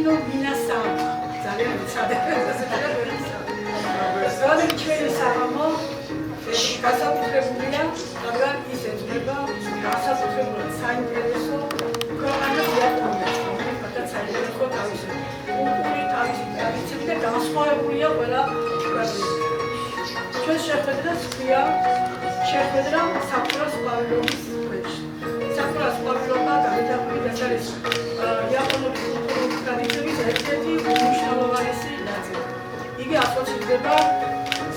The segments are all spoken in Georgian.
Latino minasan. ძალიან ძალიან ჩვენი საღამო გასაკუთრებულია, მაგრამ ის ეძღვნება გასაკუთრებულად საინტერესო ქვეყანას იაპონიას, რომელსაც საინტერესო თავისი კულტურით, თავისი ტრადიციებით და განსხვავებულია ყველა ქვეყანაში. ჩვენ შეხვედრას ქვია შეხვედრა საფროს პავილონის ქვეშ. საფროს პავილონმა გამიტანილი ეს არის იაპონური კულტურის ტრადიციების ერთ-ერთი უმნიშვნელოვანესი ნაწილი. იგი ასოცირდება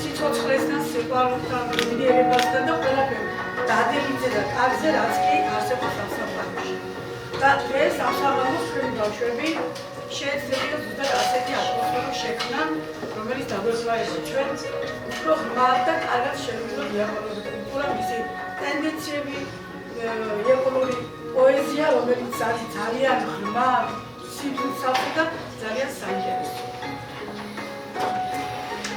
სიცოცხლესთან, სიყვარულთან, მდიდრებასთან და ყველაფერთან. დადებითზე და კარგზე, რაც კი არსებობს ამ საფრანგეთში. და დღეს ამ საღამოს ჩვენი ბავშვები შეეცდებიან ზუსტად ასეთი ატმოსფერო შექმნა, რომელიც დაგვესვაება ჩვენ უფრო ღრმად და კარგად შევიძინოთ იაპონური კულტურა, მისი ტენდენციები, იაპონური პოეზია, რომელიც არის ძალიან ღრმა, სიძულსავე და ძალიან საინტერესო.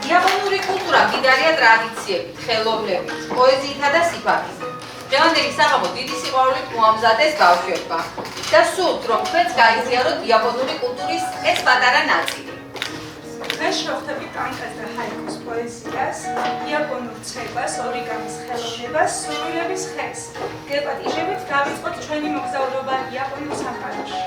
იაპონური კულტურა მდიდარია ტრადიციებით, ხელოვნებით, პოეზიითა და სიფათით. დღევანდელი საღამო დიდი სიყვარულით მოამზადეს ბავშვებმა და სურთ, რომ თქვენც გაიზიაროთ იაპონური კულტურის ეს პატარა ნაწილი. დღეს შევხვდებით კანკას და ჰაიკუს პოეზიას, იაპონურ ცებას, ორიგამის ხელოვნებას, სურვილების ხეს. გეპატიჟებით დავიწყოთ ჩვენი მოგზაურობა იაპონურ სამყაროში.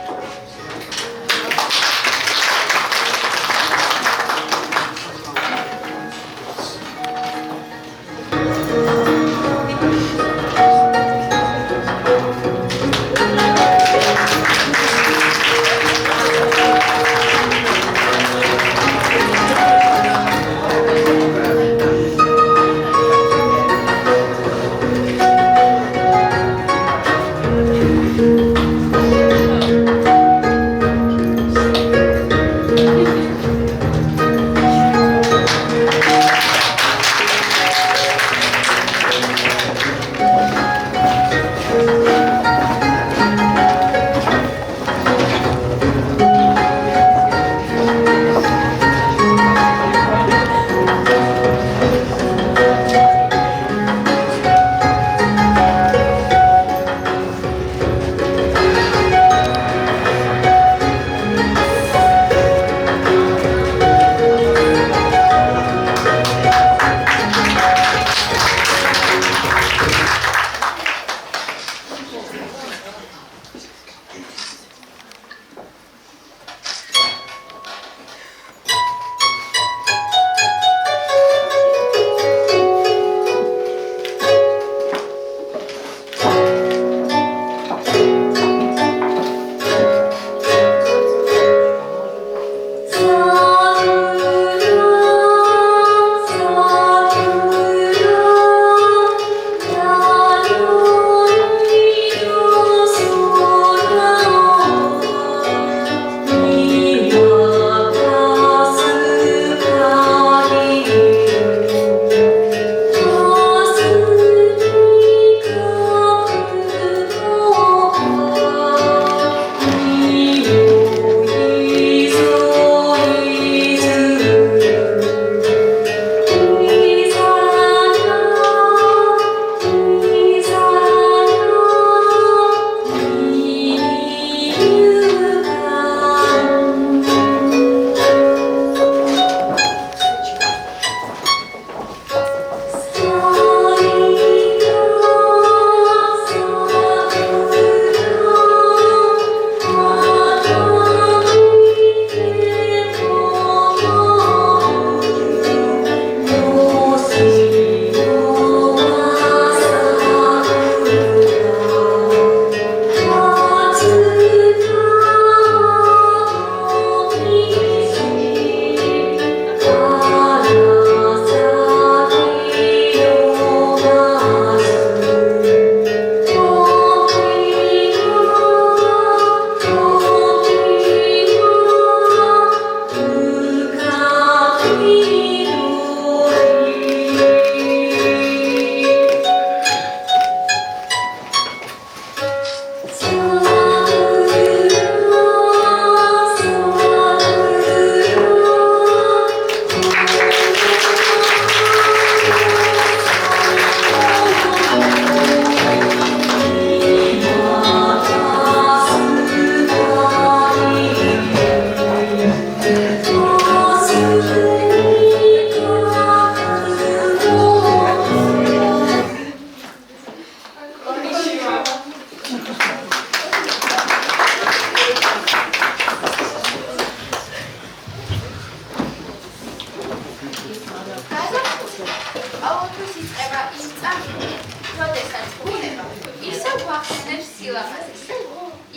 სილამაზეს.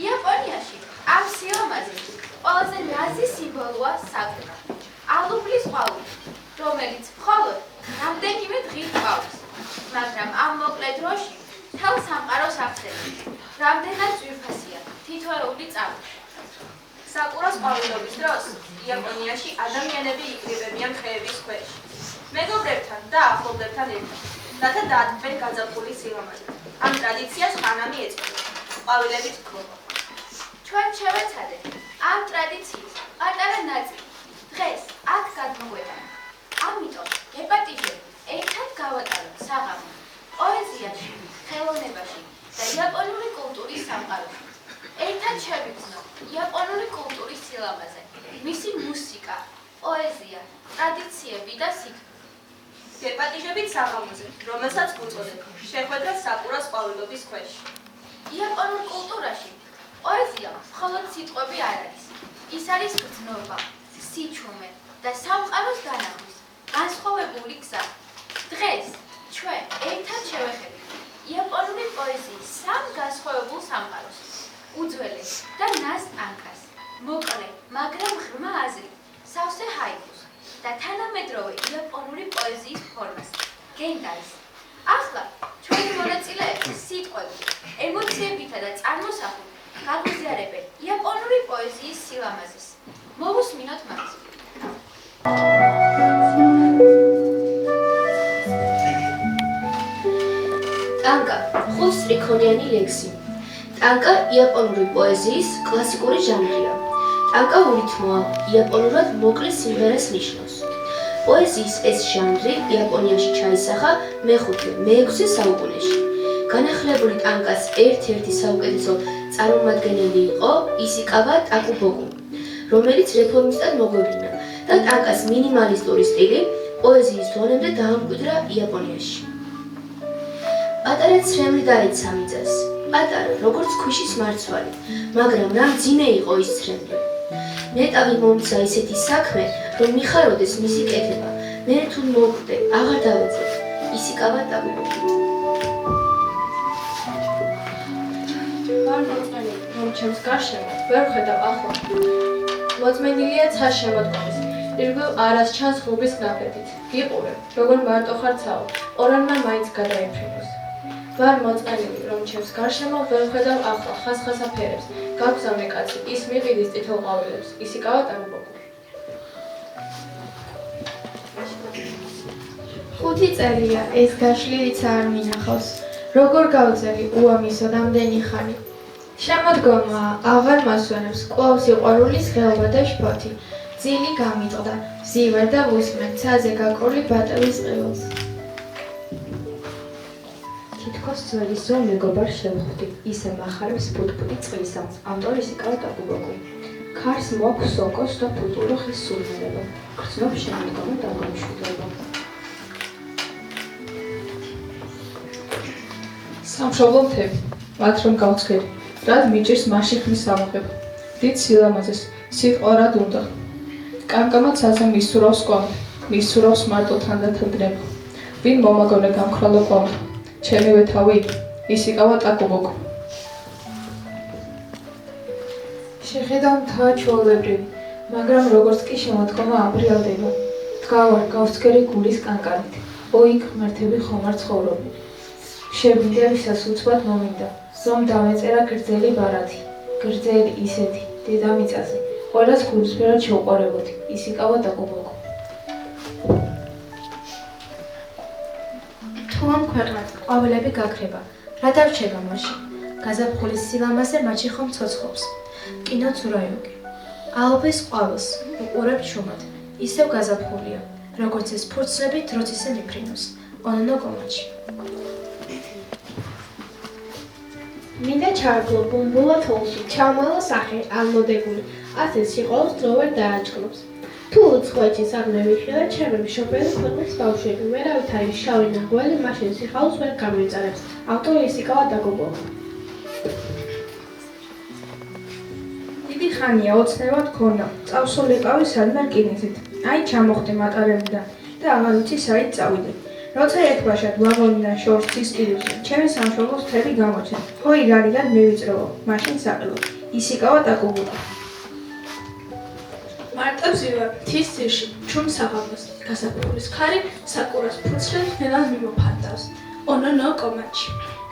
იაპონიაში ამ სილამაზის ყველაზე ნაზი სიმბოლოა საკურა, ალუბლის ყვავილი, რომელიც მხოლოდ რამდენიმე დღით ყვავის, მაგრამ ამ მოკლე დროში მთელ სამყაროს აღწევს. რამდენად ძვირფასია თითოეული წამი. საკურას ყვავილობის დროს იაპონიაში ადამიანები იკრიბებიან ხეების ქვეშ, მეგობრებთან და ახლობლებთან ერთად, რათა დაადგმენ გაზაფხული სილამაზე. ამ ტრადიციას ხანამი ეწოდება. ყვავილებით გლობა. ჩვენ შევეცადეთ ამ ტრადიციის პატარა ნაწილი დღეს აქ გადმოგვეტანა. ამიტომ გეპატიჟებით ერთად გავატაროთ საღამო პოეზიაში, ხელოვნებაში და იაპონური კულტურის სამყაროში. ერთად შევიგრძნოთ იაპონური კულტურის სილამაზე, მისი მუსიკა, პოეზია, ტრადიციები და სიკვდილი. გეპატიჟებით საღამოზე, რომელსაც უწოდებ შეხვედრა საკურას ყვავილობის ქვეშ. იაპონურ კულტურაში პოეზია მხოლოდ სიტყვები არ არის. ის არის გრძნობა, სიჩუმე და სამყაროს დანახვის განსხვავებული გზა. დღეს ჩვენ ერთად შევეხებით იაპონური პოეზიის სამ განსხვავებულ სამყაროს. უძველეს და ნაზ ტანკას, მოკლე, მაგრამ ღრმა აზრი, სავსე ჰაიკუს და თანამედროვე იაპონური პოეზიის ფორმას, გენდაის. ახლა ჩვენი მონაწილეები სიტყვებით, ემოციებითა და წარმოსახულებით გაგვიზიარებენ იაპონური პოეზიის სილამაზეს. მოვუსმინოთ მათ. ტანკა, ხუთსტრიქონიანი ლექსი. ტანკა იაპონური პოეზიის კლასიკური ჟანრია. ტანკა ურითმოა, იაპონურად მოკლე სიმღერას ნიშნავს. პოეზიის ეს ჟანრი იაპონიაში ჩაისახა მე-6 საუკუნეში. განახლებული ტანკას ერთ-ერთი საუკეთესო წარმომადგენელი იყო ისიკავა ტაკუბოკუ, რომელიც რეფორმისტად მოგვევლინა და ტანკას მინიმალისტური სტილი პოეზიის დონემდე დაამკვიდრა იაპონიაში. პატარა ცრემლი დაეცა მიწას, პატარა როგორც ქვიშის მარცვალი, მაგრამ რა მძიმე იყო ის ცრემლი. ნეტავი მომცა ისეთი საქმე, რომ მიხაროდეს მისი კეთება, მე თუ მოვხვდე, აღარ დავეძებ. ისიკავა ტაკუბოკუ. ვარ მოწმენილი, რომ ჩემს გარშემო ვერ ვხედავ ახლა. მოწმენილია ცა შემოდგომის, ირგვლივ არას ჩანს ღრუბის კნაფეთით. გიყურე, როგორ მარტო ხარ ცაო, ორანმა მაინც გადაიფრინოს. ვარ მოწმენილი, რომ ჩემს გარშემო ვერ ვხედავ ახლა ხასხასა ფერებს, გაგზავნე კაცი, ის მიყიდის ტითელ ყვავილებს, ისიკავა ტაკუბოკუ. 5 წელია ეს გაშლილიც არ მინახავს. როგორ გავწევი უამისო რამდენი ხანი. შემოდგომა აღარ მასვენებს, კვლავ სიყვარულის ღელვა და შფოთი. ძილი გამიტყდა, ვზივარ და ვუსმენ ცაზე გაკრული ბატევის ყელს. თითქოს ძველი ზო მეგობარ შევხვდი, ისე მახარებს ფუტფუტი წყლისა, ავტორი ისიკავა ტაკუბოკუ. ქარს მოაქვს სოკოს და ფუტურო ხის სურნელება, გრძნობს შემოდგომა დაგამშვიდობა. სამშობლო მთები, მათ რომ გავცქერი, რად მიჭირს მაშინ ხმის ამოღება, დიდ სილამაზეს, სიტყვა რად უნდა. კამკამად საზემ მისურავს კვამდა, მისურავს მარტო თანდათანდება. ვინ მომაგონე გამხრალო კვამდა, ჩემივე თავი, ისიკავა ტაკუბოკუ. შეხედავ მთა ჩვეულებრივი, მაგრამ როგორც კი შემოდგომა აბრიალდება. დგავარ გავცქერი გულის კანკანით, ოიქ ღმერთები ხომ არ ცხოვრობენ. შეგვიდა ვისაც უცბად მომინდა, რომ დავეწერა გრძელი ბარათი, გრძელი ისეთი, დედამიწაზე, ყველას გულსფერად შევყვარებოდი, ისიკავა ტაკუბოკუ. თუ ამ ქვეყნად ყვავილები გაქრება, რა დარჩება მაშინ? გაზაფხულის სილამაზე მაჩი ხომ ცოცხლობს. კინოც ურაიოგი. ალბეს ყვავილს უყურებ ჩუმად, ისევ გაზაფხულია, როგორც ეს ფურცლები დროც ისე მიფრინოს. ონონო კომაჩი. მინდა ჩარგლო ბუმბულა თოლში, ჩამალა სახე, ალმოდებული, ასე სიყვარულს დრო ვერ დააჭყლობს. თუ უცხოეთში საქმე ვიხილე, ჩემი მშობელი ქვეყნის ბავშვები, ვერავით არის შავი ნაღველი, მაშინ სიყვარულს ვერ გამიწერებს. ავტორი ისიკავა ტაკუბოკუ. დიდი ხანია ოცნებად ქონდა, წავსულიყავი სადმე რკინიგზით. აი ჩამოხდი მატარებიდან და აღარ ვიცი საით წავიდე. როცა ერთბაშად ვაღონიდან შორს ცის კიდურზე, ჩემი სამშობლოს მთები გამოჩნდა. ხო ირარიდან მევიწროვო, მაშინ საყელო. ისიკავა დაკუბულა. მარტოზე ვარ მთის ძირში, ჩუმ საღამოს, გასაფურის ხარი საკურას ფუცრებს ნელად მიმოფანტავს. ონონო კომაჩი.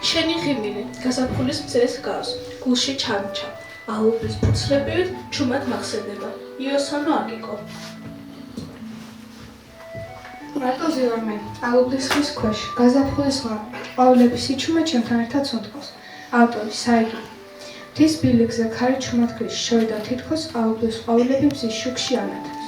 შენი ღიმილი გასაფურის მცირეს გავს, გულში ჩამჩა. ალუბლის ფუცრებივით ჩუმად მახსენდება. იოსონო აკიკო. მარტოზე ვარ მე, ალუბლის ხის ქვეშ, გაზაფხულის ღამე, ყვავილების სიჩუმე ჩემთან ერთად სუნთქავს. ავტორი საიგი. მთის ბილიკზე ქარი ჩუმად ქრის, შორიდან თითქოს ალუბლის ყვავილები მზის შუქში ანათებს.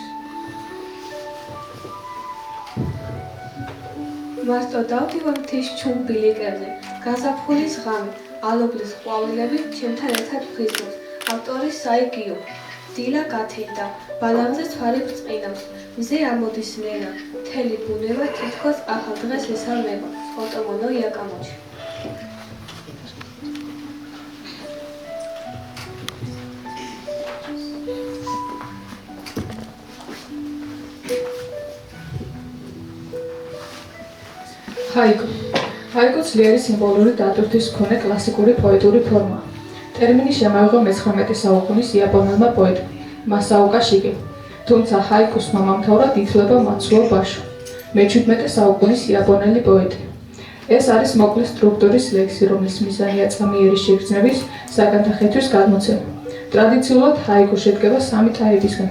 მარტო დავდივარ მთის ჩუმ ბილიკებზე, გაზაფხულის ღამე, ალუბლის ყვავილები ჩემთან ერთად ფხიზნობს. ავტორი საიგიო. დილა გათენდა, ბალაღზე თვალი ბრწყინავს, მზე ამოდის ნენა, მთელი ბუნება თითქოს ახალ დღეს ესალმება, ოტომონო იაკამოჩი. ჰაიკუ. ჰაიკუ ძლიერი სიმბოლური დატვირთვის მქონე კლასიკური პოეტური ფორმაა. ტერმინი შემოიღო მე-19 საუკუნის იაპონელმა პოეტმა მასაოკა შიკიმ. თუმცა ჰაიკუს მამამთავრად ითვლება მაცუო ბაშო, მე-17 საუკუნის იაპონელი პოეტი. ეს არის მოკლე სტრუქტურის ლექსი, რომლის მიზანია წამიერი შეგრძნების საგანახეთვის გადმოცემა. ტრადიციულად ჰაიკუ შედგება 3 ტაიპისგან,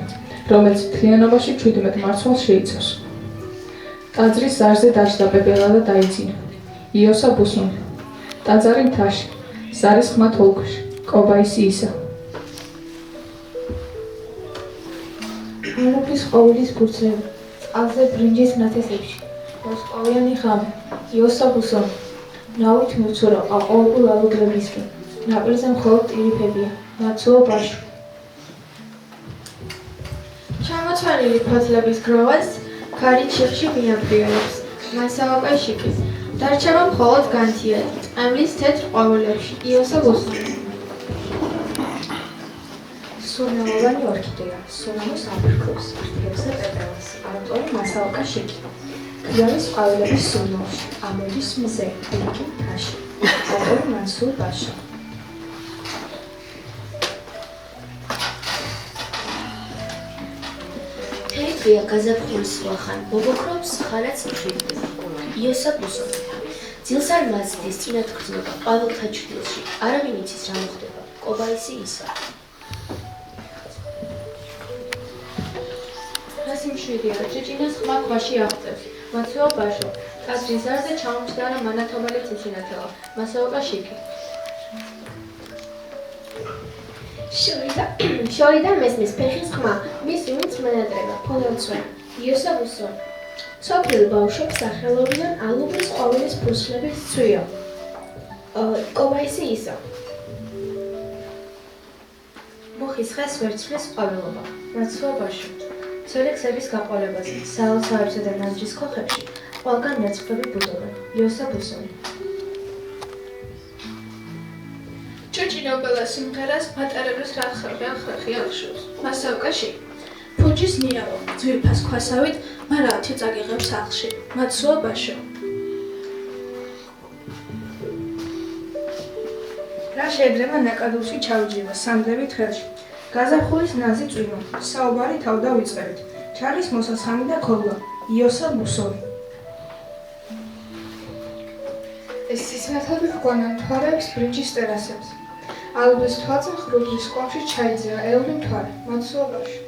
რომელიც მთლიანობაში 17 მარცვალს შეიცავს. ტაძრის ზარზე დაჯდა პეპელა და დაიძინა. იოსა ბუსუნი. ტაძარი მთაში, ზარის ხმათ ოლქში, კობაისი ისა. ალუბლის ყვავილის ფურცლები, წყალზე ბრინჯის ნათესებში, მოსყოვიანი ღამე, იოსა ბუსონი. ნავით მივცურა აყვავებულ ალუბლებისკენ, ნაპირზე მხოლოდ ტირიფებია, მაცუო ბაშო. ჩამოცვენილი ფოთლების გროვას ქარი ჩიხში მიამბრიელებს, მასაოკა შიკის. დარჩება მხოლოდ განთიადი, წამლის თეთრ ყვავილებში, იოსა ბუსონი. სურნელოვანი ორქიდეა, სურნელოს აფრქვევს, ფრთებზე პეპელას, ავტორი მასაოკა შიკი. კრიალის ყვავილების სურნელში, ამოდის მზე, იქი მთაში, ავტორი მაცუო ბაშო. თეთრია გაზაფხულის ვახან, მოგოქრობს ხანაც მშვიდდება. იოსა ბუსონი. ძილს არ მაცდის, წინათ გრძნობა, ყვავილთა ჩრდილში, არავინ იცის რა მოხდება, კობაისი ისა. რასი მშვიდია, ჭიჭინას ხმა ქვაში აღწევს, მაცუო ბაშო. ტაძრის ზარზე ჩამომჯდარა მანათობელი ციცინათელა, მასაოკა შიკი. შორიდან მესმის ფეხის ხმა, მის ვინც მენატრება, ფონელცვენა, იოსა ბუსონი. სოფელ ბავშვებს სახელობიდან ალუბლის ყვავილის ფურცლების ცვია. კობაისი ისა. მუხის ხეს ვერცხლის ყვავილობა, მაცუო ბაშო. ძველი გზების გაყოლებაზე, საოცარებსა და ნანჯის ქოხებში, ყველგან მერცხლები ბუდობენ, იოსა ბუსონი. ჭუჭინობელა სიმღერას მატარებლის რახხი აღშევს, მასაოკა შიკი. ფუჯის ნიავო, ძვირფას ქვასავით, მარაათი წაგიღებს სახლში, მაცუო ბაშო. რა შეიძლება ნაკადულში ჩავიჯიმა სამდებით ხელში. გაზაფხულის ნაზი წვიმა, საუბარი თავ დავიწყებით. ჩარლის მოსასხამი და ქოგლა, იოსა ბუსონი. ეს სისმათები ჰგვანან მთვარებს ბრინჯის ტერასებს. ალუბლის თვალზე ხრუბლის კვამში ჩაიძრა ელური მთვარე, მაცუო ბაშო.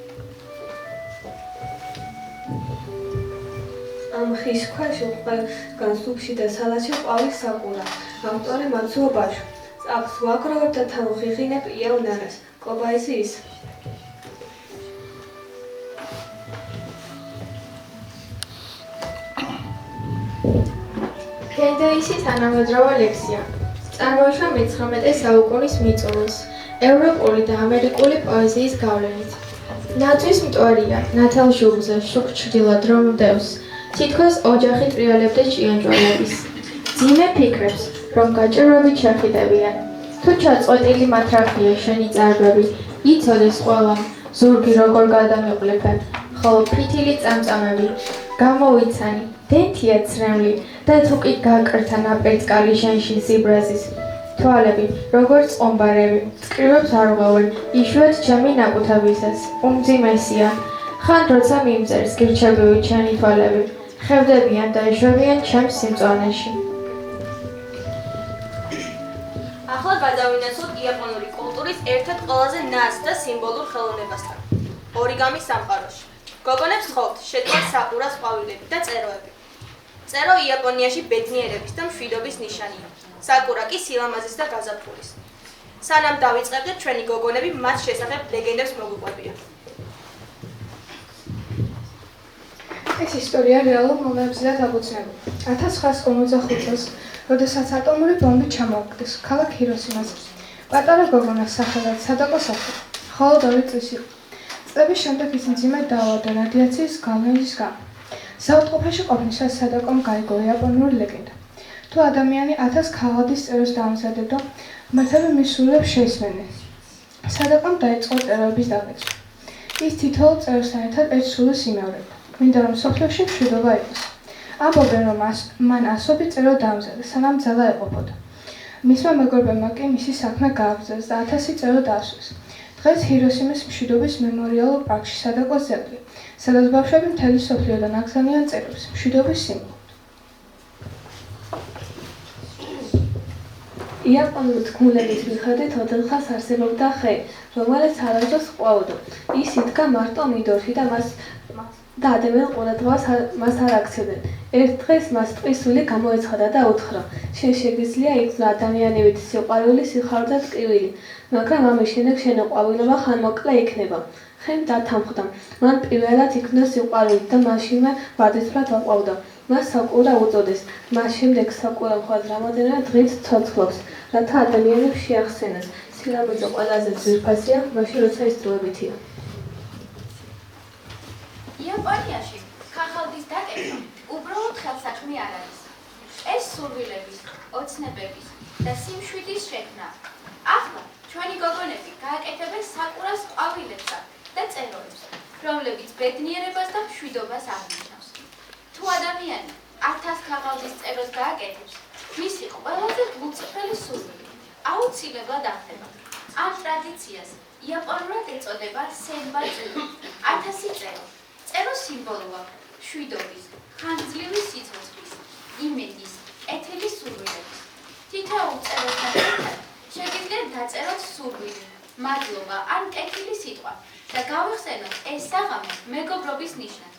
ამ ხის ქვეშ უყველგან სუფში და სალაჩე ყვავის საკურა, ავტორი მაცუო ბაშო. წაფს ვაგროვებ და თან ვღიღინებ იავ ნარას, კობაისი ისა. ჰენდეისის თანამედროვე ლექსია. წარმოიშვა მე-19 საუკუნის მიწურულს, ევროპული და ამერიკული პოეზიის გავლენით. ნაძვის მტვარია, ნათელშუბლზე შუქ ჩრდილად რომ მდევს, თითქოს ოჯახი ტრიალებდეს ჭიანჭველების. ძიმე ფიქრებს, რომ გაჭირვებით შეხიდებიან. თუ ჩაწყვეტილი მათრახია შენი წარბები, იცოდეს ყველამ, ზურგი როგორ გადამიყლიფენ, ხოლო ფითილი წამწამები, გამოვიცანი, დენთია ცრემლი და თუ კი გაკრთა ნაპერწკალი ჟანში ზიბრაზის. თვალები, როგორც ყომბარები, წკრივებს არღვევენ, იშვიათ ჩემი ნაკუთავისას, უმძიმესია. ხან როცა მიმწერს გირჩევივი ჩემი თვალები, ხევდებიან და ეშვებიან ჩემს სიმწვანეში. ახლა გადავინაცვლოთ იაპონური კულტურის ერთ-ერთ ყველაზე ნაზ და სიმბოლურ ხელოვნებასთან ორიგამის სამყაროში. გოგონებს ხობთ შედიათ საყურას ყვავილები და წეროები. წერო იაპონიაში ბედნიერების და მშვიდობის ნიშანია. საკურა კი სილამაზის და გაზაფხულის. სანამ დავიწყებდეთ, ჩვენი გოგონები მათ შესახებ ლეგენდებს მოგვიყვებიან. ეს ისტორია რეალურ მომენტზე დაფუძნებული. 1955 წელს, როდესაც ატომური ბომბი ჩამოაგდეს ქალაქ ჰიროსიმაზე, პატარა გოგონა სახელად სადაკო სახელი, მხოლოდ 2 წლის იყო. წლების შემდეგ ის მძიმედ დაავადდა რადიაციის გავლენის გამო. საავადმყოფოში ყოფნისას სადაკომ გაიგო იაპონური ლეგენდა. თუ ადამიანი 1000 ქაღალდის წეროს დაამზადებდა, მათები მის სულებს შეისმენენ. სადაკომ დაიწყო წეროების დაგეცვა. ის თითოეულ წეროსთან ერთად ერთ სულს იმეორებდა. მინდა რომ სოფლებში მშვიდობა იყოს. ამბობენ რომ მან ასობით წერო დაამზადა, სანამ ძალა ეყოფოდა. მისმა მეგობრებმა კი მისი საქმე გააგრძელეს და 1000 წერო დაასვეს. დღეს ჰიროსიმის მშვიდობის მემორიალურ პარკში სადაკოს ძეგლია, სადაც ბავშვები მთელი სოფლიოდან აგზავნიან წერებს, მშვიდობის სიმბოლოდ. იაპონური თქმულების მიხედვით ოთელხას არსებობდა ხე, რომელიც არასდროს ყვაოდა. ის იდგა მარტო მიდორში და ადამიან ყურადღებას მას არ აქცევდნენ. ერთ დღეს მას ტყის სული გამოეცხადა და უთხრა: შენ შეგიძლია იქნა ადამიანებით სიყვარული, სიხარულე და ტკივილი, მაგრამ ამის შემდეგ შენი ყვავილობა ხანმოკლე იქნება. ხემ დათანხმდა. მან პირველად იქნა სიყვარული და მაშინვე ვარდისფრად აყვავდა. მას საკურა უწოდეს. მას შემდეგ საკურა მხოლოდ რამოდენიმე დღით ცოცხლობს, რათა ადამიანებს შეახსენოს. სილამაზე ყველაზე ძვირფასია, მაშინ როცა ის დროებითია. იაპონიაში ქაღალდის დაკეცვა უბრალოდ ხელსაყრელი არ არის. ეს სურვილების, ოცნებების და სიმშვიდის შექმნა. ახლა ჩვენი გოგონები გააკეთებენ საკურას ყვავილებსა და წეროებს, რომლებიც ბედნიერებას და მშვიდობას აღნიშნავს. თუ ადამიანი 1000 ქაღალდის წეროს გააკეთებს, მისი ყველაზე გულწრფელი სურვილი აუცილებლად ახდება. ამ ტრადიციას იაპონურად ეწოდება სენბაძუ, 1000 წერო. წერო სიმბოლოა მშვიდობის, ხანგრძლივი სიცოცხლის, იმედის, კეთილის სურვილების. თითოეულ წეროსთან ერთად შეგიძლიათ დაწეროთ სურვილი, მადლობა ან კეთილი სიტყვა და გავიხსენოთ ეს საღამო მეგობრობის ნიშნად.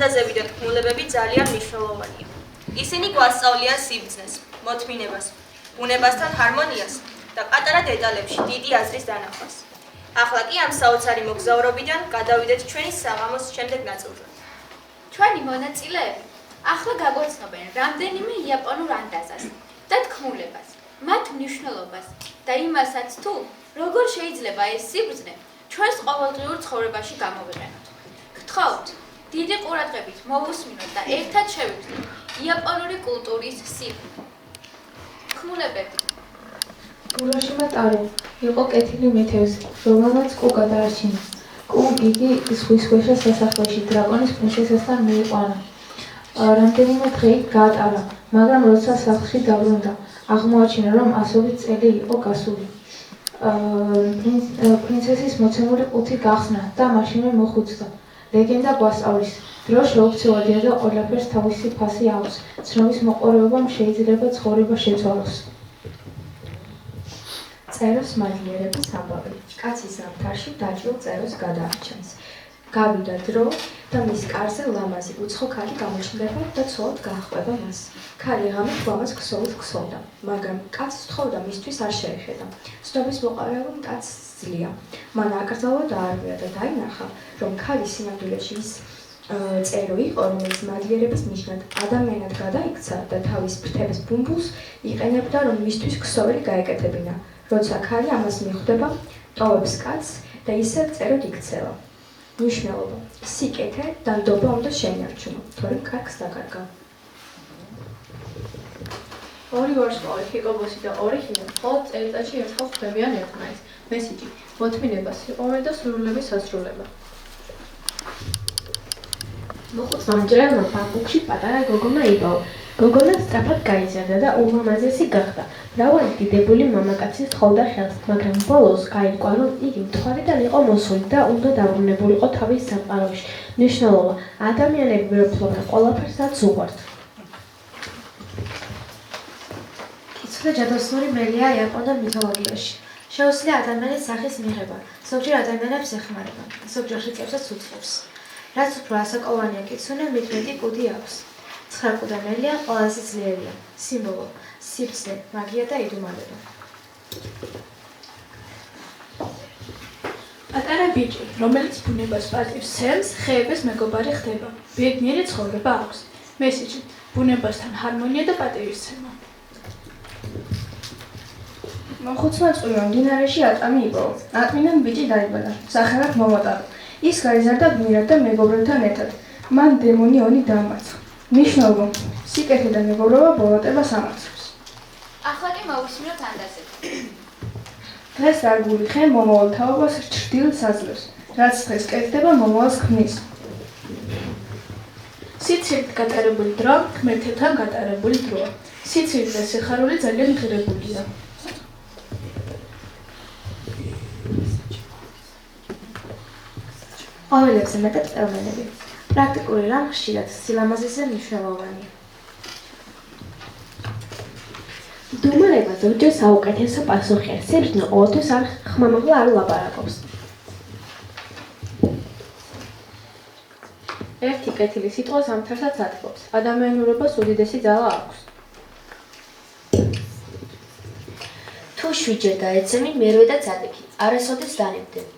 ხანდაზები და თქმულებები ძალიან მნიშვნელოვანია. ისინი გვასწავლიან სიბრძნეს, მოთმინებას, ბუნებასთან ჰარმონიას და პატარა დეტალებში დიდი აზრის დანახვას. ახლა კი ამ საოცარი მოგზაურობიდან გადავიდეთ ჩვენი საღამოს შემდეგ ნაწილზე. ჩვენი მონაწილეები ახლა გაგვაცნობენ რამდენიმე იაპონურ ანდაზას და თქმულებას, მათ მნიშვნელობას და იმასაც თუ როგორ შეიძლება ეს სიბრძნე ჩვენს ყოველდღიურ ცხოვრებაში გამოვიყენოთ. გთხოვთ, დიდი ყურადღებით მოვუსმინოთ და ერთად შევიფიქროთ იაპონური კულტურის სიბრძნე. თქმულებები. უროშიმა ტარო იყო კეთილი მეთევზი, რომელმაც კუ გადაარჩინა. კუ იგი ზღვის ქვეშა სასახლეში დრაკონის პრინცესასთან მიიყვანა. რამდენიმე დღე გაატარა, მაგრამ როცა სახლში დაბრუნდა, აღმოაჩინა, რომ ასობით წელი იყო გასული. პრინცესის მოცემული ყუთი გახსნა და მაშინვე მოხუცდა. ლეგენდა გვასწავლის, დრო შეუქცევადია და ყველაფერს თავისი ფასი აქვს. ცნობის მოყარეობამ შეიძლება ცხოვრება შეცვალოს. წეროს მადლიერების ამბავი. კაცი ზამთარში დაჭრილ წეროს გადაარჩენს. გავიდა დრო და მის კარზე ლამაზი უცხო ქალი გამოჩნდება და ცოლად გაახვევა მას. ქალი ღამით ლამაზ ქსოვილს ქსოვდა, მაგრამ კაცს თხოვდა მისთვის არ შეეხედა. ცნობის მოყარეობამ კაცს ძლია. მან აკრძალვა დაარღვია და დაინახა, რომ ქალი სინამდვილეში ის წერო იყო, რომელიც მადლიერების ნიშნად ადამიანად გადაიქცა და თავის ფრთების ბუმბულს იყენებდა, რომ მისთვის ქსოვილი გაეკეთებინა. როცა ქალი ამას მიხვდება, ტოვებს კაცს და ისევ წეროდ იქცევა. მნიშვნელობა. სიკეთე და ნდობა უნდა შეინარჩუნო, თორემ კარგს დაკარგა. ორი ვარსკვლავი, ჰიკობოსი და ორიხინა მხოლოდ წელიწადში ერთხელ ხვდებიან ერთმანეთს. მესიჯი, მოთმინება, სიყვარული და სურვილების სასრულება. მოხუცმა მჭრელმა ბამბუქში პატარა გოგონა იბაო. გოგონა სწრაფად გაიზარდა და ულამაზესი გახდა. მრავალი დიდებული მამაკაცი სთხოვდა ხელს, მაგრამ ბოლოს გაირკვა, რომ იგი მთვარიდან იყო მოსული და უნდა დაბრუნებულიყო თავის სამყაროში. მნიშვნელობა. ადამიანები ვერაფლობენ ყველაფერს, რაც უყვართ. კიცრი და ჯადოსნური მელია იაპონურ მითოლოგიაში. შეუძლია ადამიანის სახის მიღება, ზოგჯერ ადამიანებს ეხმარება, ზოგჯერ რიცხვებსაც უწყობს. რაც უფრო ასაკოვანია კიცრუნა, მით მეტი კუდი აქვს. 9 კუდამელია ყველაზე ძლიერია. სიმბოლო: სიბრძნე, მაგია და იდუმალება. პატარა ბიჭი, რომელიც ბუნებას პატივს სცემს, ხეების მეგობარი ხდება. ბედნიერი ცხოვრება აქვს. მესიჯი: ბუნებასთან ჰარმონია და პატივისცემა. მოხუცმა წვიმა მდინარეში ატამი იპოვა. ატმიდან ბიჭი დაიბადა, სახელად მომოტარო. ის გაიზარდა გმირად და მეგობრებთან ერთად. მან დემონი ონი დაამარცხა. მნიშვნელობა: სიკეთე და მეგობრობა ბოლოტებას ამარცხებს. ახლა კი მოვუსმინოთ ანდაზები. დღეს დარგული ხე მომავალ თაობას ჩრდილს აძლევს. რაც დღეს კეთდება, მომავალს ქმნის. სიცილით გატარებული დრო, ღმერთებთან გატარებული დროა. სიცილით და სიხარული ძალიან ღირებულია. ყვავილებზე მეტად წელმენები. პრაქტიკული რამ ხშირად სილამაზეზე მნიშვნელოვანია. მდგომარეობა ზოგჯერ საუკეთესო პასუხია. სიბრძნე ყოველთვის არ ხმამაღლა არ ლაპარაკობს. ერთი კეთილი სიტყვა ზამთარსაც ათბობს. ადამიანურობას უდიდესი ძალა აქვს. თუ 7 ჯერ დაეცემი, მერვე და წადექი. არასოდეს დანებდები.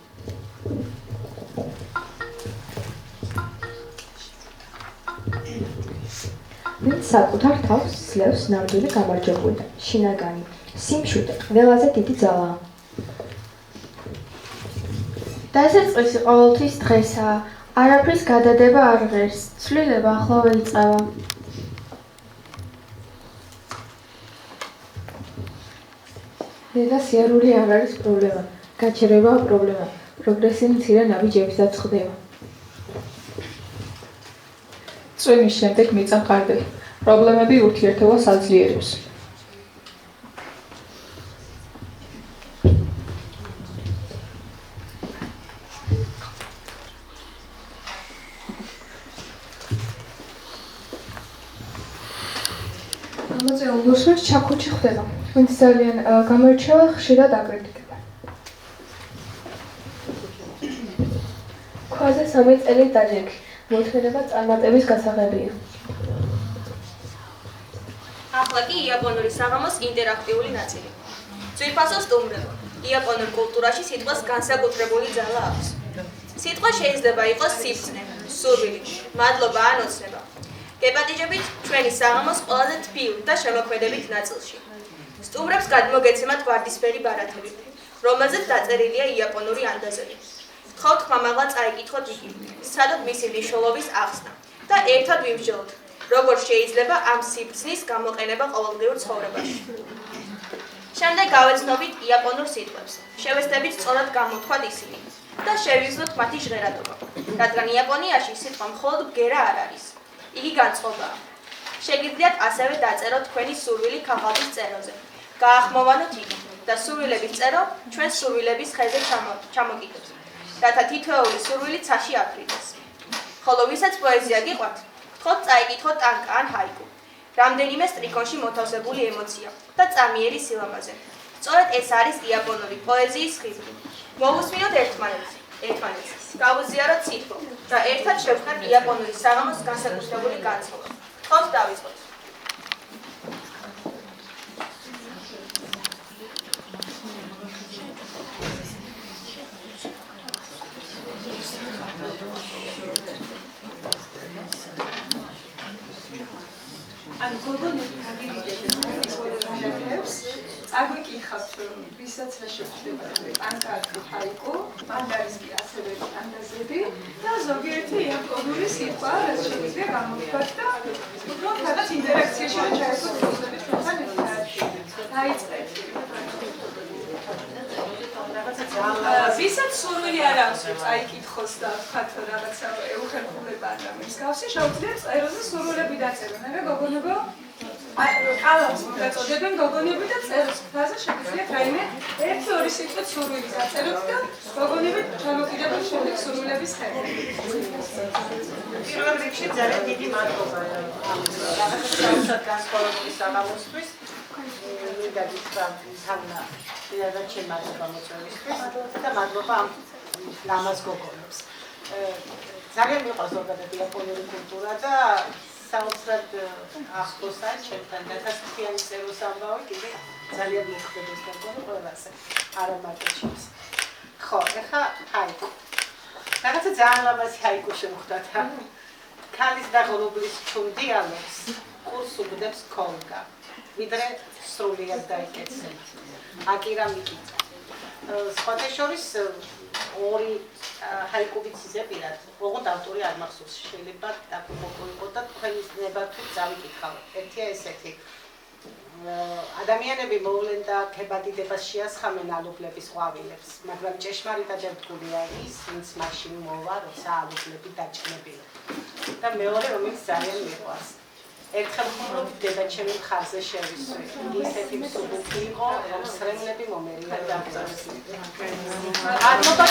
ვინც საკუთარ თავს სძლევს ნამდვილი გამარჯვებული და შინაგანი. სიმშვიდე ყველაზე დიდი ძალაა. დასაწყისი ყოველთვის დღესაა. არაფრის გადადება არ ღერს. ცვლილება ახლავე იწავა. და სიარული არ არის პრობლემა. გაჩერებაა პრობლემა. პროგრესი მცირე ნაბიჯებისაც ხდება. წვიმის შემდეგ მიწა მყარდება. პრობლემები ურთიერთობას აძლიერებს. ამაზე ულუსმენს ჩაქუჩი ხდება. ვინც ძალიან გამოირჩევა, ხშირად აკრიტიკება. ქვაზე 3 წელი დაჯექი. მოთმინება წარმატების გასაღებია. ახლა კი იაპონური საღამოს ინტერაქტიული ნაწილი. ძვირფასო სტუმრებო, იაპონურ კულტურაში სიტყვას განსაკუთრებული ძალა აქვს. სიტყვა შეიძლება იყოს სიბრძნე, სურვილი, მადლობა ან ოცნება. გეპატიჟებით ჩვენი საღამოს ყველაზე თბილ და შემოქმედებით ნაწილში. სტუმრებს გადმოგეცემათ ვარდისფერი ბარათები, რომელზეც დაწერილია იაპონური ანდაზები. გთხოვთ ხმამაღლა წაიკითხოთ იგი, სცადოთ მისი მნიშვნელობის ახსნა და ერთად ვიმსჯელოთ, როგორ შეიძლება ამ სიბრძნის გამოყენება ყოველდღიურ ცხოვრებაში. შემდეგ გავეცნობით იაპონურ სიტყვებს, შევეცდებით სწორად გამოთქვათ ისინი და შევიზნოთ მათი ჟღერადობა, რადგან იაპონიაში სიტყვა მხოლოდ ბგერა არ არის. იგი განწყობაა. შეგიძლიათ ასევე დაწეროთ თქვენი სურვილი ქაღალდის წეროზე. გაახმოვანოთ იგი და სურვილების წერო ჩვენ სურვილების ხეზე ჩამოკიდოთ, რათა თითოეული სურვილი ცაში აფრინდეს. ხოლო ვისაც პოეზია გიყვართ, გთხოვთ წაიკითხოთ ტანკა ან ჰაიკუ. რამდენიმე სტრიქონში მოთავსებული ემოცია და წამიერი სილამაზე. სწორედ ეს არის იაპონური პოეზიის ხიბლი. მოვუსმინოთ ერთმანეთს, გავუზიაროთ სიტყვა და ერთად შევქმნათ იაპონური საღამოს განსაკუთრებული განწყობა. გთხოვთ დავიწყოთ. ანუ გოგონები გაგიგებს წაგვიკითხავთ ვისაც რა შეხვდება ტანკა ჰაიკუ მანდარის კი ასევე ანდაზები და ზოგიერთი იაპონური სიტყვა რაც შეგვიძლია გამოვიქვათ და უბრალოდ რაღაც ინტერაქციაში ჩაერთოთ გოგონებთან დაიწყეთ ვისაც სურვილი არ აქვს რომ წაიკითხოს და თქვათ რაღაცა ეუხერხულება ან რამის გავსი შეუძლიათ წეროზე სურვილები დაწერონ მე გოგონებო კალამს მოგაწოდებენ გოგონები და წეროს ფრაზა შეგიძლიათ რაიმე 1-2 სიტყვით სურვილი დაწეროთ და გოგონები ჩამოკიდებენ შემდეგ სურვილების ხელი. პირველ რიგში ძალიან დიდი მადლობა რაღაცა საოცარ განსხვავებული საღამოსთვის. მინდა გითხრათ თამნა პირადად ჩემ მადლობა მოწვევისთვის და მადლობა ამ ლამაზ გოგონებს. ძალიან მიყვარს ზოგადად იაპონური კულტურა და საოცრად ახლოსაა ჩემთან და თითიანი წეროს ამბავი კიდე ძალიან მიხვდებს გოგონი ყველასე არა მარტო ჩემს. ხო, ეხა ჰაიკუ. რაღაცა ძალიან ლამაზი ჰაიკუ შემოხვდათ. ქალის და ღრუბლის თუნდიალობს კურს უბდებს ქოლგა. ვიდრე სრულიად დაიკეცეთ. აკირა მიკიცა. სხვათა შორის ორი ჰაიკუ ვიციზებინათ, ოღონდ ავტორი არ მახსოვს, შეიძლება დაკუპო და თქვენის ნება თუ წავიკითხავ. ერთია ესეთი. ადამიანები მოვლენ და ქებადიდებას შეასხამენ ალუბლების ყვავილებს, მაგრამ ჭეშმარიტად ერთგული არის, ვინც მაშინ მოვა, როცა ალუბლები დაჭმებილა. და მეორე რომელიც ძალიან მიყვარს. ერთხელ მხოლოდ დედაჩემი მხარზე შევისვი. იგი ისეთი მსუბუქი იყო, რომ სრემლები მომერია დამწარეს. მადლობა.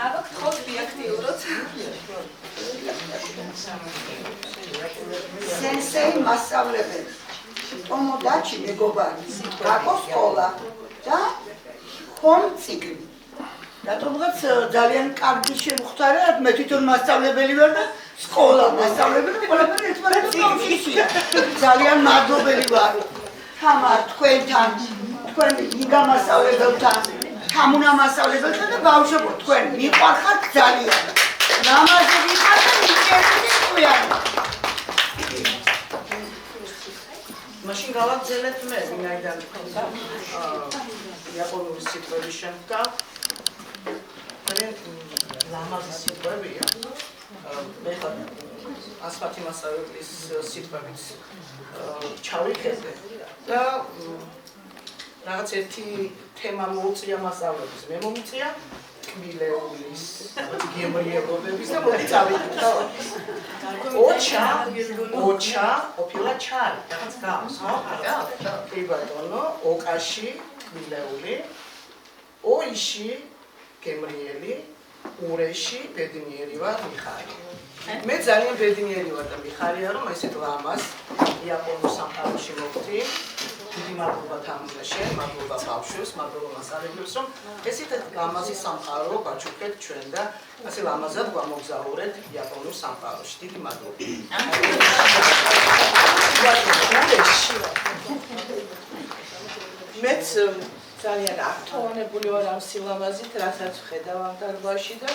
აბა გთხოვთ ბიაქტიუროთ. სენსეი მასწავლებელი. ტომოდაჩი მეგობარი. გაკო სკოლა და ხომ ციკლი. რატომღაც ძალიან კარგი შემოხთარა, მე თვითონ მასწავლებელი ვარ და სკოლა მასწავლებელი ყველაფერი ერთმანეთს ციკლშია. ძალიან მადლობელი ვარ. თამარ თქვენთან, თქვენ იგამასწავლებელთან, თამუნა მასწავლებელთან და ბავშვებო თქვენ მიყვარხართ ძალიან. ლამაზი ვიყავ და მიგერდი თქვენი. მაშინ გავაგზავნეთ მე ვინაიდან მქონდა იაპონური სიტყვების შემდგა ლამაზი სიტყვებია მე ხარ ასხათი მასწავლებლის სიტყვებით ჩავიხედე და რაღაც ერთი თემა მოუწია მასწავლებლებს მე მომიწია კბილეულის გემრიელობების და მოდი წავიკითხავ ოჩა ყოფილა ჩარი რაღაც გავს ხო კი ბატონო ოკაში კბილეული ოიში გემრიელი ურეში ბედნიერი ვარ მიხარი მე ძალიან ბედნიერი ვარ და მიხარია რომ ესეთ ლამას იაპონურ სამყაროში მოვხდი დიდი მადლობა თამაშენ, მადლობა ბავშვებს, მადლობა მასწავლებლებს, რომ ესეთ ლამაზი სამყარო გაჩუქეთ ჩვენ და ასე ლამაზად გვამოგზაურეთ იაპონურ სამყაროში. დიდი მადლობა. მეც ძალიან აქტუალებული ვარ ამ სილამაზით, რასაც ვხედავ ამ დარბაზში და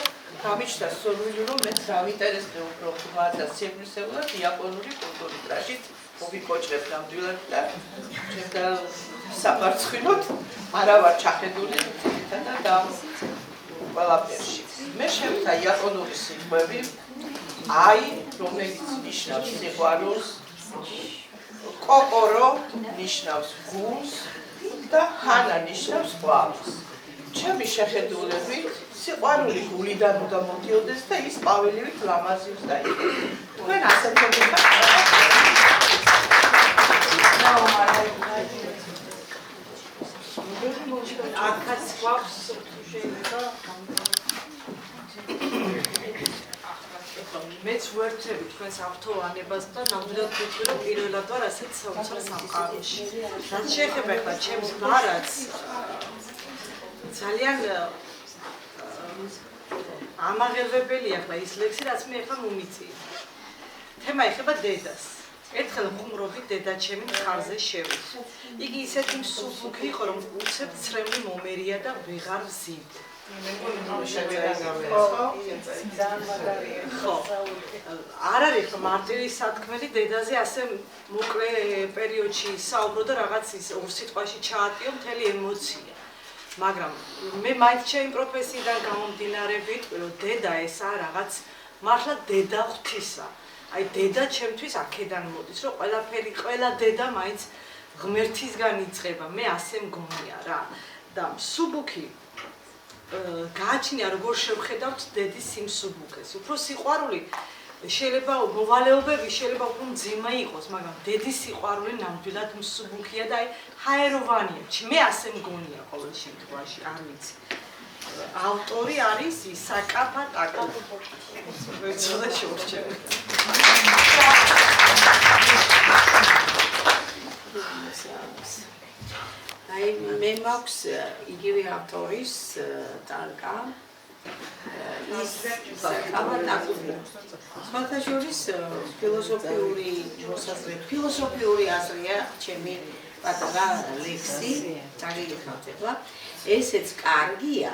გამიჩნდა სურვილი, რომ მეც გავინტერესდე უფრო ხმარ და სიბრისეულად იაპონური კულტურით, რაშიც მოვიკოჭრებ ნამდვილად და ჩემდა სამარცხინოთ არა ვარ ჩახედული და ყველაფერში. მე შევიდა იაპონური სიტყვები, აი, რომელიც ნიშნავს სიყვარულს, კოკორო ნიშნავს გულს და ჰანა ნიშნავს ყვავილს. ჩემი შეხედულებით სიყვარული გულიდან უნდა მოდიოდეს და ის ყვავილივით ლამაზი უნდა იყოს. თქვენ ასე მოგიხართ? აქაც გვაქვს შეიძლება მეც ვერთები თქვენს ავთოვანებას და ნამდვილად ვიტყვი, რომ პირველად ვარ ასეთ საოცარ სამყაროში. რაც შეეხება ახლა ჩემს ბარათს, ძალიან ამაღელვებელია ახლა ის ლექსი, რაც მე ახლა მომიწია. თემა ეხება დედას. ერთხელ ხუმრობდი დედა ჩემი მხარზე შევიდე. იგი ისეთი მსუბუქი იყო, რომ უცებ ცრემლი მომერია და ვეღარ ვზივდი. არ არის მარტივი სათქმელი დედაზე ასე მოკლე პერიოდში საუბრო და რაღაც ის ორ სიტყვაში ჩაატიო მთელი ემოცია. მაგრამ მე მაინც ჩემი პროფესიიდან გამომდინარე ვიტყვი, რომ დედა ესა რაღაც მართლა დედა ღვთისა. აი დედა ჩემთვის აქედან მოდის, რომ ყველაფერი, ყველა დედა მაინც ღმერთისგან იწყება. მე ასე მგონია რა. და მსუბუქი გააჩნია როგორ შევხედავთ დედის სიმსუბუქეს. უფრო სიყვარული შეიძლება მოვალეობები შეიძლება უფრო მძიმე იყოს, მაგრამ დედის სიყვარული ნამდვილად მსუბუქია და აი ჰაეროვანია. მე ასე მგონია ყოველ შემთხვევაში, არ ვიცი. ავტორი არის ისაკა ტაკო. ვეცოდა შევრჩევი. აი მე მაქვს იგივე ავტორის ტანკა ის სხვათა შორის ფილოსოფიური აზრია ჩემი პატარა ლექსი წაგიგიხავთ ახლა ესეც კარგია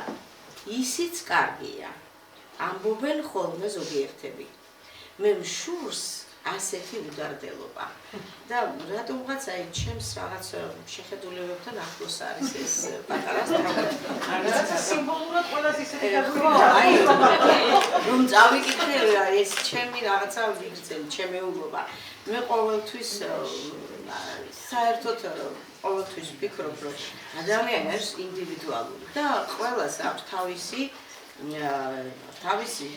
ისიც კარგია ამბობენ ხოლმე ზოგიერთები მე მშურს ასეთი udardელობა და რატომღაც აი ჩემს რაღაც შეხედულებებთან ახლოს არის ეს პატარა რაღაცა სიმბოლურად ყველას ისეთი გაგვიგია რომ წავიკითხე ეს ჩემი რაღაცა ვიგრძელი ჩემეულობა მე ყოველთვის საერთოდ ყოველთვის ვფიქრობ რომ ადამიანი არის ინდივიდუალური და ყველას აქვს თავისი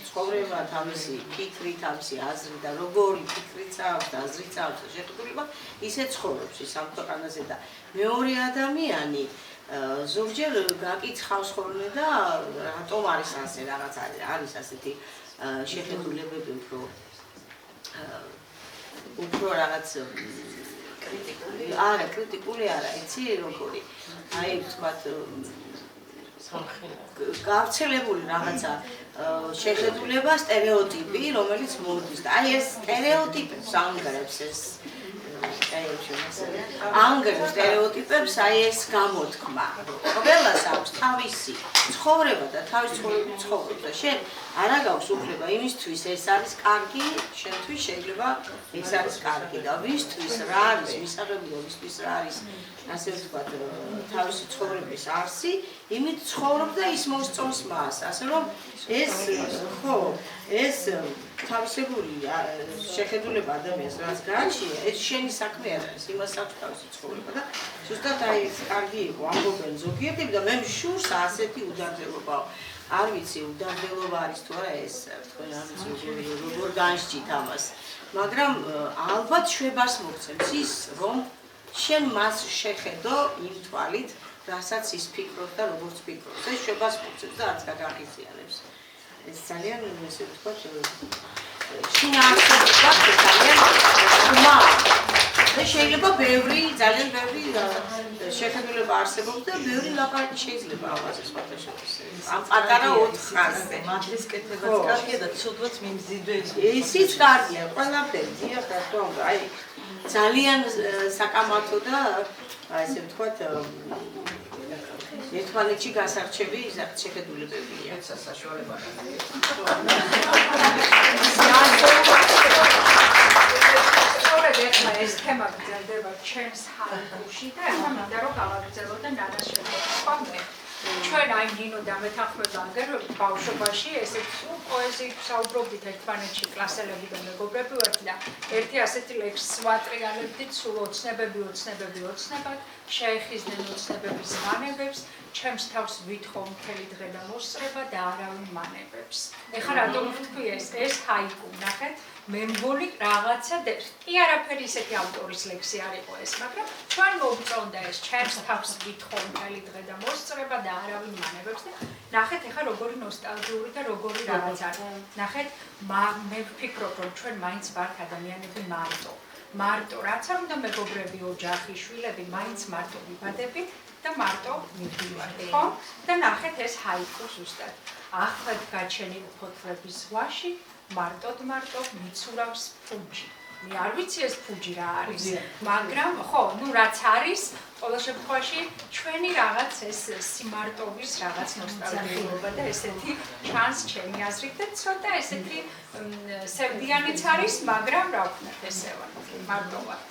ცხოვრება, თავისი ფიქრი, თავისი აზრი და როგორი ფიქრიც აქვს და აზრიც აქვს და შეთქმულება ისე ცხოვრობს ის ამ ქვეყანაზე და მეორე ადამიანი ზოგჯერ გაკითხავს ხოლმე და რატომ არის ასე რაღაც არის ასეთი შეხედულებები უფრო რაღაც კრიტიკული არა, იცი როგორი აი ვთქვათ გავრცელებული რაღაცა შეხედულება სტერეოტიპი, რომელიც მოდის და აი ეს სტერეოტიპებს ანგრევს ეს ანგრევს სტერეოტიპებს აი ეს გამოთქმა. ყველას აქვს თავისი ცხოვრება და თავის ცხოვრებით ცხოვრობს და შენ არა გაქვს უფლება იმისთვის ეს არის კარგი, შენთვის შეიძლება ეს არის კარგი და ვისთვის რა არის მისაღებია, ვისთვის რა არის ასე ვთქვათ თავისი ცხოვრების არსი, იმით ცხოვრობ და ის მოსწონს მას. ასე რომ ეს თავისებური შეხედულება ადამიანს რაც გააჩნია, ეს შენი საქმე არ არის, იმას აქვს თავისი ცხოვრება და ზუსტად აი ეს კარგი იყო ამბობენ ზოგიერთები და მე მშურს ასეთი udardელობა. არ ვიცი udardელობა არის თუ არა ეს თქვენ არ ვიცი როგორ განსჯით ამას, მაგრამ ალბათ შვებას მოგცემს ის რომ შენ მას შეხედო იმ თვალით, რასაც ის ფიქრობს და როგორც ფიქრობს. ეს შვებას მოგცემს და არც გაგაღიზიანებს. ეს ძალიან ესე ვთქვათ შინაარსობრივად ძალიან ხმა შეიძლება ბევრი, ძალიან ბევრი შეხედულება არსებობს და ბევრი ლაპარაკი შეიძლება ამაზე სხვათა შორის. ამ პატარა 4 ხაზზე. მადლის კეთებაც კარგია და ცუდვაც მიმზიდველი. ისიც კარგია, ყველაფერი, დიახ, რა თქმა უნდა. აი ძალიან საკამათო და აი ესე ვთქვათ ერთმანეთში გასარჩევი შეხედულებებია. საშუალება. სწორედ ეხლა ეს თემა გრძელდება ჩემს ჰაიკუში და ეხლა მინდა რომ გავაგრძელო და ნანაშრომებს ვამბე. ჩვენ აი ნინო დამეთანხმება აგერ ბავშვობაში ესეთ პოეზიით საუბრობდით ერთმანეთში კლასელები და მეგობრები ვართ და ერთი ასეთი ლექსს ვატრიალებდით სულ ოცნებები შეეხიზნენ ოცნებების მანებებს ჩემს თავს ვითხოვ მთელი დღე და მოსწრება და არავინ მანებებს. ეხლა რატომ ვთქვი ეს ჰაიკუ ნახეთ მე მგონი რაღაცა კი არაფერი ისეთი ავტორის ლექსი არ იყო ეს, მაგრამ ჩვენ მოვწონდა ეს ჩემს თავს ვითხოვ მთელი დღე და მოსწრება და არავინ მანებებს და ნახეთ ეხლა როგორი ნოსტალგიური და როგორი რაღაც არის. ნახეთ მე ვფიქრობ რომ ჩვენ მაინც ვართ ადამიანები მარტო რაც არ უნდა მეგობრები, ოჯახი, შვილები, მაინც მარტო ვიბადებით და მარტო მივდივართ, ხო? და ნახეთ ეს ჰაიკუ ზუსტად. ახლად გაჩენილ ფოთლების ზღვაში მარტოდ მიცურავს ფუჯი. მე არ ვიცი ეს ფუჯი რა არის, მაგრამ ხო, რაც არის, ყოველ შემთხვევაში ჩვენი რაღაც ეს სიმარტოვის რაღაც ნოსტალგიობა და ესეთი ჩანს ჩემი აზრით და ცოტა ესეთი სევდიანიც არის, მაგრამ რა ვქნათ ესე ვარ, მარტოვად.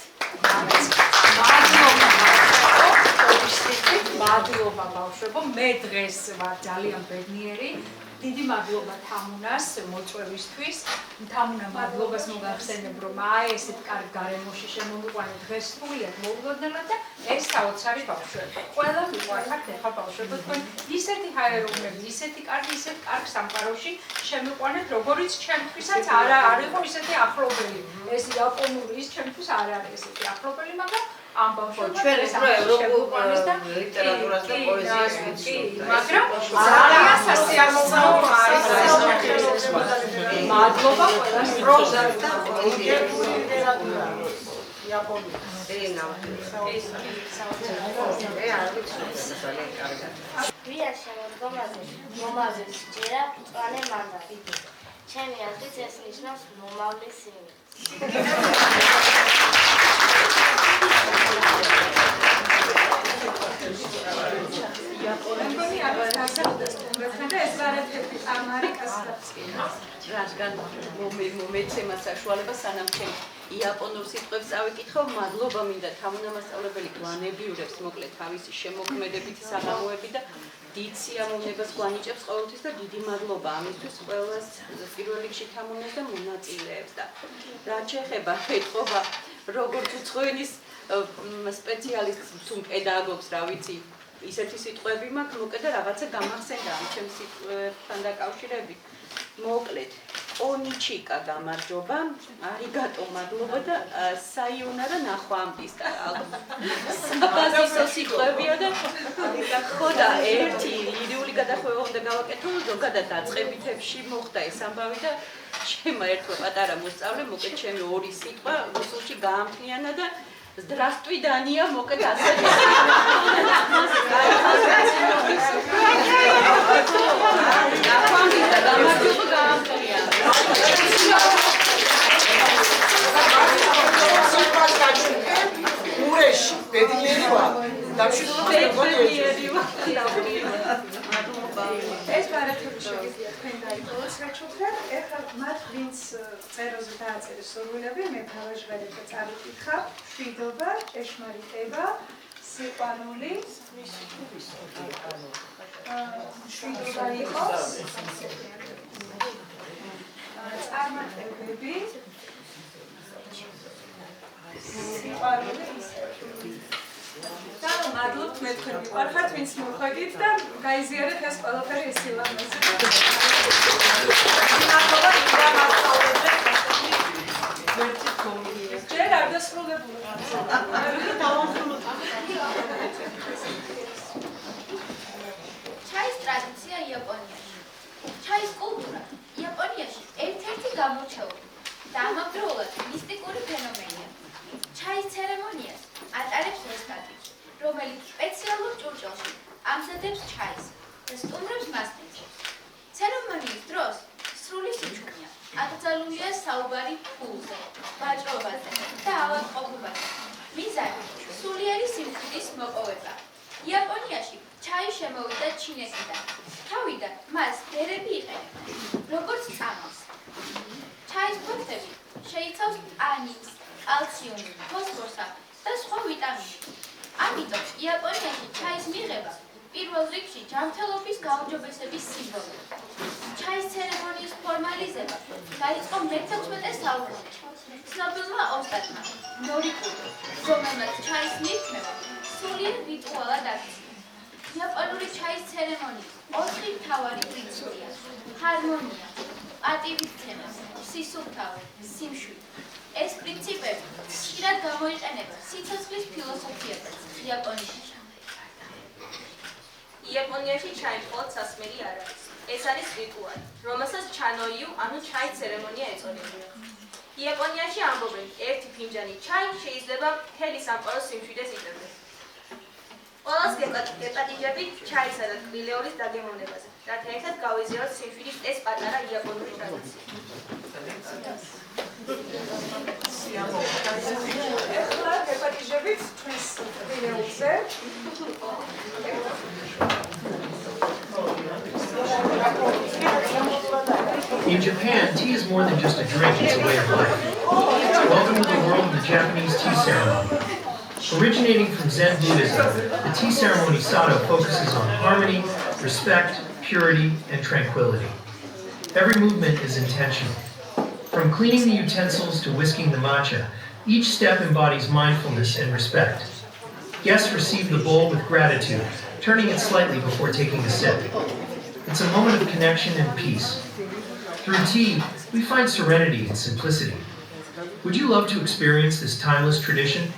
მადლობა ბავშვებო, მე დღეს ვარ ძალიან ბედნიერი. დიდი მადლობა თამუნას მოწვევისთვის. თამუნა მადლობას მოგახსენებ რომ აი ესეთ კარგ გარემოში შემოვიყვანე დღეს სრულიად მოულოდნელად და ეს საოცარი ბავშვები. ყველა მიყვარხართ ეხლა ბავშვებო თქვენ ისეთი ჰაეროვნები, ისეთი კარგ სამყაროში შემიყვანეთ, როგორიც ჩემთვისაც არ იყო ისეთი ახლობელი. ეს იაპონური ის ჩემთვის არ არის ესეთი ახლობელი, მაგრამ ამ ბავშვებს ჩვენ ევროპულ ლიტერატურას და პოეზიას ვიცნობთ. მაგრამ ძალიან სასიამოვნო არის. მადლობა ყველას პროზა და ლიტერატურა. იაპონური. ვია შემოდგომაზე მომავლის ჯერა მწვანე მანდარი. ჩემი აზრით ეს ნიშნავს მომავლის სიმინდს. რადგან მომეცემა საშუალება სანამ ჩემ იაპონურ სიტყვებს წავიკითხო, მადლობა მინდა თამუნა მასწავლებელი გვანებიურებს მოკლედ თავისი შემოქმედებითი საღამოები და დიდ სიამოვნებას გვანიჭებს ყოველთვის და დიდი მადლობა ამისთვის ყველას პირველ რიგში თამუნას და მონაწილეებს და რაც შეეხება ეთყობა როგორც უცხოენის სპეციალისტს თუ პედაგოგს რა ვიცი ისეთი სიტყვები მაქვს მოკლედ და რაღაცა გამახსენდა ამ ჩემს სიტყვებთან დაკავშირებით მოკლედ ონიჩიკა გამარჯობა არიგატო მადლობა და საიუნარა ნახვამდის და საბაზისო სიტყვებია და ხო და ერთი ირიული გადახვევა უნდა გავაკეთო ზოგადად დაწყებითებში მოხდა ეს ამბავი და ჩემმა ერთმა პატარა მოსწავლე მოკლედ ჩემი ორი სიტყვა რუსულში გაამთნიანა და Здравствуй, Дания, მოკლედ ასე. ურეში, ბედნიერია. ეს ბარათები შეგიძლიათ თქვენ დაიწყოთ საჩუქრად. ეხლა მათ ვინც წეროზე დააწერეს სურვილები, მე თავაჟღერებდა წავიკითხა. მშვიდობა, ჭეშმარიტება, სიყვარული, მშვიდობა იყოს, წარმატებები, სიყვარული და მადლობთ მე თქვენ მიყვარხართ, ვინც მოხვედით და გაიზიარეთ ეს ყველაფერი ეს სილამაზე. მადლობა კიდევ მასწავლებლებს. ჯერ არ დასრულებულა. ჩაის ტრადიცია იაპონიაში. ჩაის კულტურა იაპონიაში ერთ-ერთი გამოჩეული. და ამავდროულად მისტიკური ფენომენია. ჩაის ცერემონიას ატარებს ესკატი, რომელიც სპეციალურ ჭურჭელში ამზადებს ჩაის და სტუმრებს მასპინძლობს. ცერემონიის დროს სრული სიჩუმეა, აკრძალულია საუბარი ფულზე, ვაჭრობაზე და ავადმყოფობაზე. მიზანი სულიერი სიმშვიდის მოპოვება. იაპონიაში ჩაი შემოვიდა ჩინეთიდან. თავიდან მას ბერები იყენებდნენ, როგორც წამალს. ჩაის ფოთლები შეიცავს ტანინს, კალციუმს, ფოსფორსა და სხვა ვიტამინებს. ამიტომ იაპონიაში ჩაის მიღება პირველ რიგში ჯანმრთელობის გაუმჯობესების სიმბოლოა. ჩაის ცერემონიის ფორმალიზება დაიწყო მე-16 საუკუნეში. ცნობილმა ოსტატმა ნორიკუდო, რომელმაც ჩაის მირთმევა სულიერ რიტუალად აქცია. იაპონური ჩაის ცერემონიის 4 მთავარი პრინციპია: ჰარმონია, პატივისცემა, სისუფთავე, სიმშვიდე. ეს პრინციპები ხშირად გამოიყენება სიცოცხლის ფილოსოფიასაც იაპონიაში. იაპონიაში ჩაი მხოლოდ სასმელი არ არის. ეს არის რიტუალი, რომელსაც ჩანოიუ, ანუ ჩაის ცერემონია ეწოდება. იაპონიაში ამბობენ, ერთი ფინჯანი ჩაი შეიძლება მთელი სამყაროს სიმშვიდეს იწვევდეს. ყველას გეპატიჟებით ჩაისა და ტკბილეულის დაგემოვნებაზე, რათა ერთად გავიზიაროთ სიმშვიდის ეს პატარა იაპონური ტრადიცია. ეხლა გეპატიჟებით ჩვენს ტკბილეულზე. In Japan, tea is more than just a drink, it's a way of life. Welcome to the world of the Japanese tea ceremony. Originating from Zen Buddhism, the tea ceremony Sado focuses on harmony, respect, purity, and tranquility. Every movement is intentional. From cleaning the utensils to whisking the matcha, each step embodies mindfulness and respect. Guests receive the bowl with gratitude, turning it slightly before taking a sip. It's a moment of connection and peace. Through tea, we find serenity and simplicity. Would you love to experience this timeless tradition?